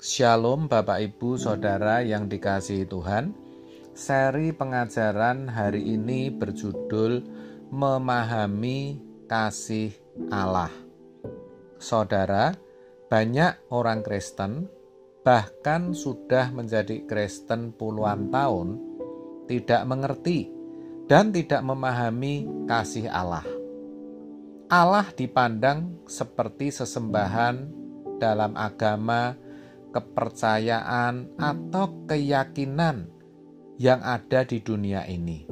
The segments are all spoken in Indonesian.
Shalom Bapak Ibu Saudara yang dikasihi Tuhan. Seri pengajaran hari ini berjudul Memahami Kasih Allah. Saudara, banyak orang Kristen bahkan sudah menjadi Kristen puluhan tahun tidak mengerti dan tidak memahami kasih Allah. Allah dipandang seperti sesembahan dalam agama, kepercayaan, atau keyakinan yang ada di dunia ini.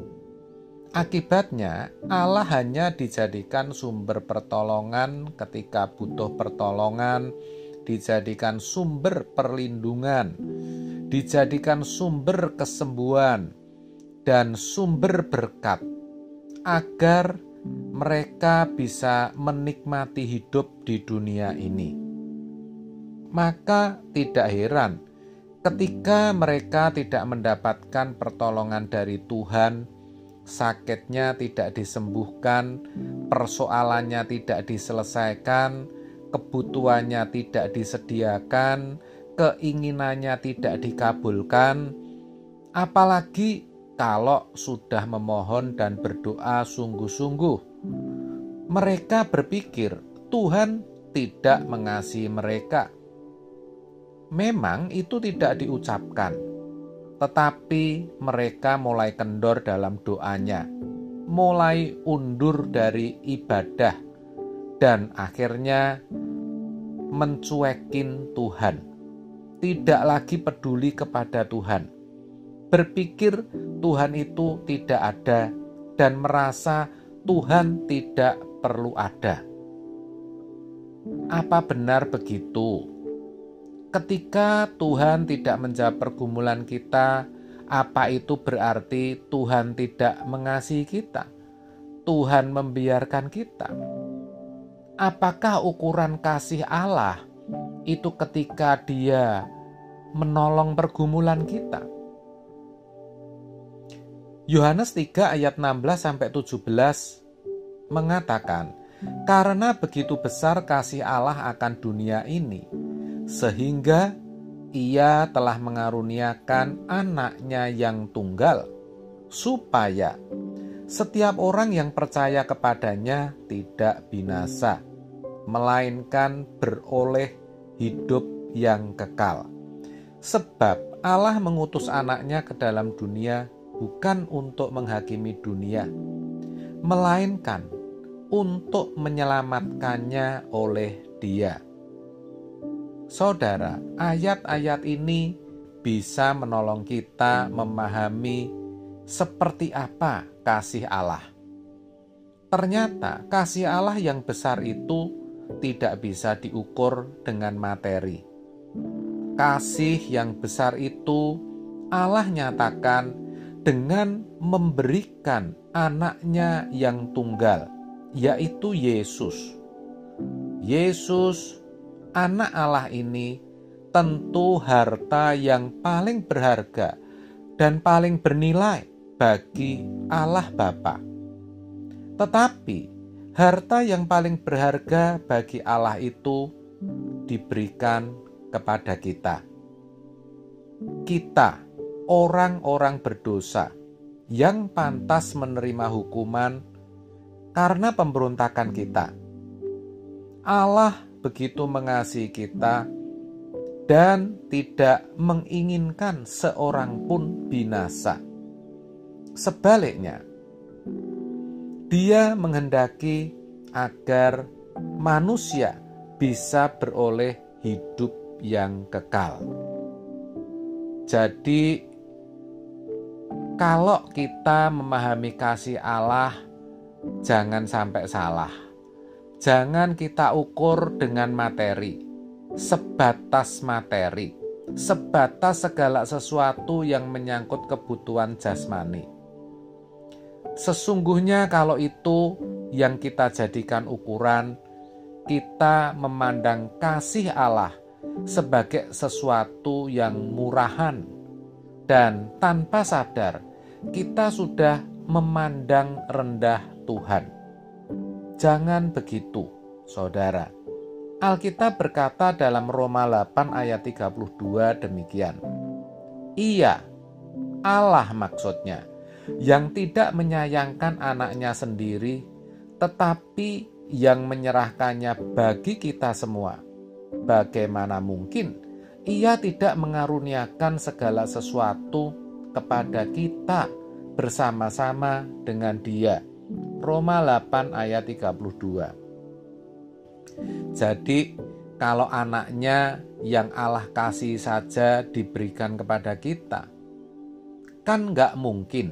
Akibatnya, Allah hanya dijadikan sumber pertolongan ketika butuh pertolongan, dijadikan sumber perlindungan, dijadikan sumber kesembuhan, dan sumber berkat, agar mereka bisa menikmati hidup di dunia ini. Maka tidak heran ketika mereka tidak mendapatkan pertolongan dari Tuhan, sakitnya tidak disembuhkan, persoalannya tidak diselesaikan, kebutuhannya tidak disediakan, keinginannya tidak dikabulkan, apalagi kalau sudah memohon dan berdoa sungguh-sungguh. Mereka berpikir Tuhan tidak mengasihi mereka. Memang itu tidak diucapkan, tetapi mereka mulai kendor dalam doanya, mulai undur dari ibadah, dan akhirnya mencuekin Tuhan. Tidak lagi peduli kepada Tuhan, berpikir Tuhan itu tidak ada, dan merasa Tuhan tidak perlu ada. Apa benar begitu? Ketika Tuhan tidak menjawab pergumulan kita, apa itu berarti Tuhan tidak mengasihi kita? Tuhan membiarkan kita? Apakah ukuran kasih Allah itu ketika Dia menolong pergumulan kita? Yohanes 3 ayat 16-17 mengatakan, "Karena begitu besar kasih Allah akan dunia ini, sehingga Ia telah mengaruniakan anaknya yang tunggal, supaya setiap orang yang percaya kepadanya tidak binasa, melainkan beroleh hidup yang kekal. Sebab Allah mengutus anaknya ke dalam dunia bukan untuk menghakimi dunia, melainkan untuk menyelamatkannya oleh Dia." Saudara, ayat-ayat ini bisa menolong kita memahami seperti apa kasih Allah. Ternyata kasih Allah yang besar itu tidak bisa diukur dengan materi. Kasih yang besar itu Allah nyatakan dengan memberikan anaknya yang tunggal, yaitu Yesus. Yesus, Anak Allah ini tentu harta yang paling berharga dan paling bernilai bagi Allah Bapa. Tetapi harta yang paling berharga bagi Allah itu diberikan kepada kita. Kita, orang-orang berdosa yang pantas menerima hukuman karena pemberontakan kita. Allah begitu mengasihi kita dan tidak menginginkan seorang pun binasa. Sebaliknya, Dia menghendaki agar manusia bisa beroleh hidup yang kekal. Jadi, kalau kita memahami kasih Allah, jangan sampai salah. Jangan kita ukur dengan materi, sebatas materi, sebatas segala sesuatu yang menyangkut kebutuhan jasmani. Sesungguhnya kalau itu yang kita jadikan ukuran, kita memandang kasih Allah sebagai sesuatu yang murahan, dan tanpa sadar kita sudah memandang rendah Tuhan. Jangan begitu, saudara. Alkitab berkata dalam Roma 8 ayat 32 demikian. Ia, Allah maksudnya, yang tidak menyayangkan anaknya sendiri, tetapi yang menyerahkannya bagi kita semua. Bagaimana mungkin Ia tidak mengaruniakan segala sesuatu kepada kita bersama-sama dengan Dia. Roma 8 ayat 32. Jadi kalau anaknya yang Allah kasih saja diberikan kepada kita, kan gak mungkin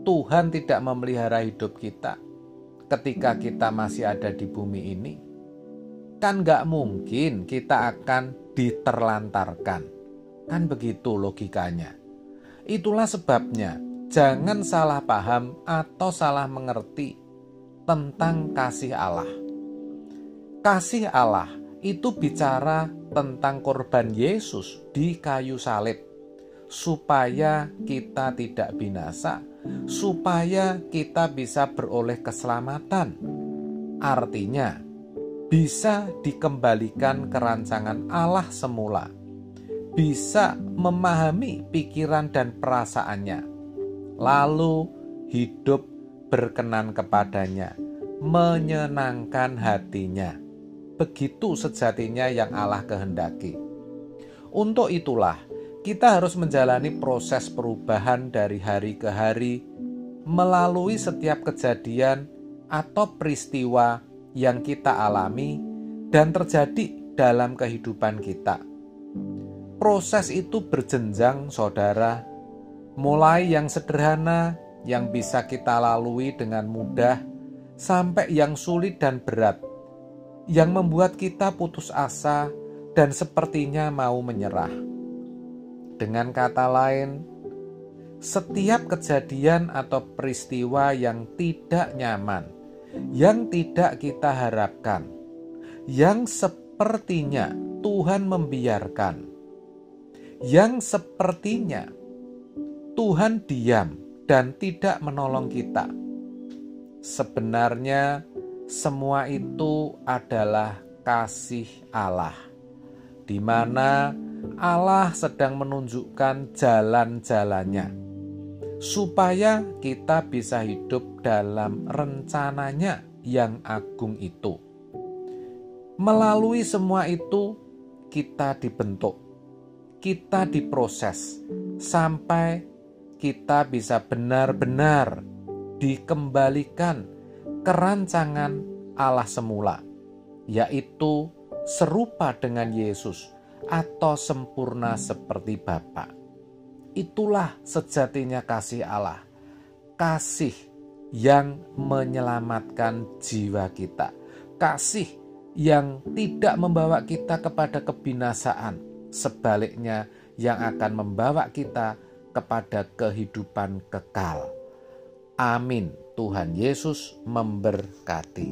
Tuhan tidak memelihara hidup kita ketika kita masih ada di bumi ini. Kan gak mungkin kita akan diterlantarkan. Kan begitu logikanya. Itulah sebabnya jangan salah paham atau salah mengerti tentang kasih Allah. Kasih Allah itu bicara tentang korban Yesus di kayu salib, supaya kita tidak binasa, supaya kita bisa beroleh keselamatan. Artinya, bisa dikembalikan ke rancangan Allah semula, bisa memahami pikiran dan perasaannya, lalu hidup berkenan kepadanya, menyenangkan hatinya. Begitu sejatinya yang Allah kehendaki. Untuk itulah kita harus menjalani proses perubahan dari hari ke hari melalui setiap kejadian atau peristiwa yang kita alami dan terjadi dalam kehidupan kita. Proses itu berjenjang, saudara, mulai yang sederhana yang bisa kita lalui dengan mudah sampai yang sulit dan berat, yang membuat kita putus asa dan sepertinya mau menyerah. Dengan kata lain, setiap kejadian atau peristiwa yang tidak nyaman, yang tidak kita harapkan, yang sepertinya Tuhan membiarkan, yang sepertinya Tuhan diam dan tidak menolong kita, sebenarnya semua itu adalah kasih Allah, di mana Allah sedang menunjukkan jalan-jalannya, supaya kita bisa hidup dalam rencananya yang agung itu. Melalui semua itu, kita dibentuk, kita diproses, sampai kita bisa benar-benar dikembalikan ke rancangan Allah semula, yaitu serupa dengan Yesus atau sempurna seperti Bapa. Itulah sejatinya kasih Allah, kasih yang menyelamatkan jiwa kita, kasih yang tidak membawa kita kepada kebinasaan, sebaliknya yang akan membawa kita kepada kehidupan kekal. Amin. Tuhan Yesus memberkati.